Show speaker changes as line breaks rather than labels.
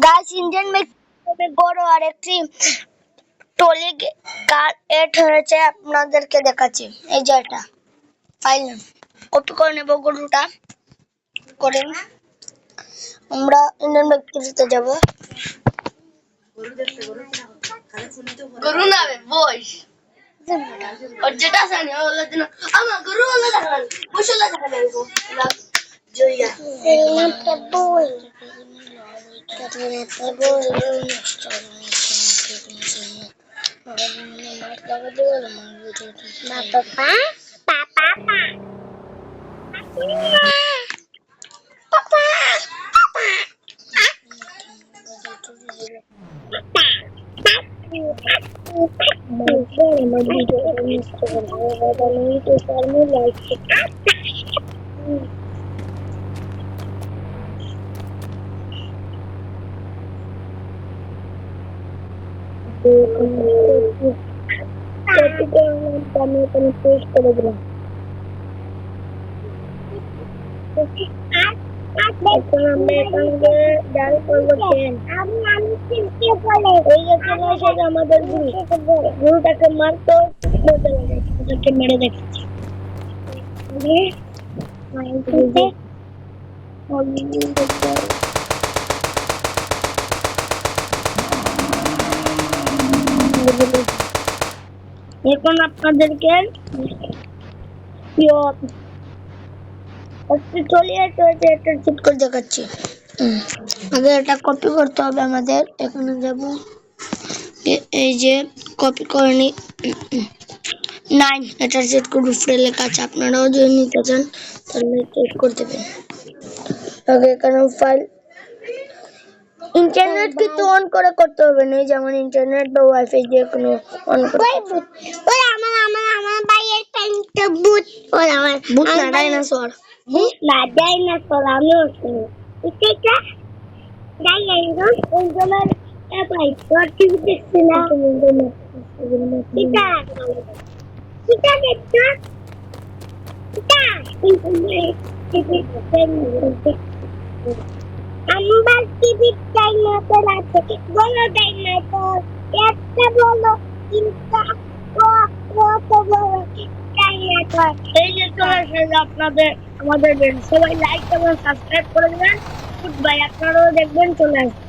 Guys Indian make বড় আরেকটি trolley কার add হয়েছে আপনাদেরকে দেখাচ্ছি। এই যে এটা ফাইল কপি করে নেব গরুটা করে আমরা ইন্ডিয়ান মেকটিতে যাব। গরু না বয়স और जेटा साने वाला दिन आमा गुरु वाला दाखल मुशला दाखल है वो जोया ना पे बोल ना पापा पापा पापा আমাদের গরুটাকে মারতো মেরে দেখছি এখন আপনাদেরকে চলে আসছে একটা চিট করে দেখাচ্ছি। আগে এটা কপি করতে হবে আমাদের। এখানে যাব এই যে কপি করে নি 9 এটা সেট করে উপরে লেখা আছে। আপনারাও যদি নিতে চান তাহলে চেক করতে পারেন। আগে এখানে ফাইল ইন্টারনেট কিন্তু অন করে করতে হবে না, যেমন ইন্টারনেট বা ওয়াইফাই যে কোনো অন করতে হবে। ওরে আমার ভাইয়ের প্যান্টটা বুট ওরে আমার বুট না ডাইনোসর না ডাইনোসর আমিও শুনি এটা ডাইনোসর ওই জন্য এটাই করতে দিচ্ছি না এটা এটা দেখছো এটা আমার টিভি ডাইনোসর আছে বড় ডাইনোসর একটা বড় তিনটা কত বড় ডাইনোসর। এই যে চলে আসলে আপনাদের আমাদের সবাই লাইক এবং সাবস্ক্রাইব করে দেবেন। গুড বাই, আপনারাও দেখবেন চলে আসবে।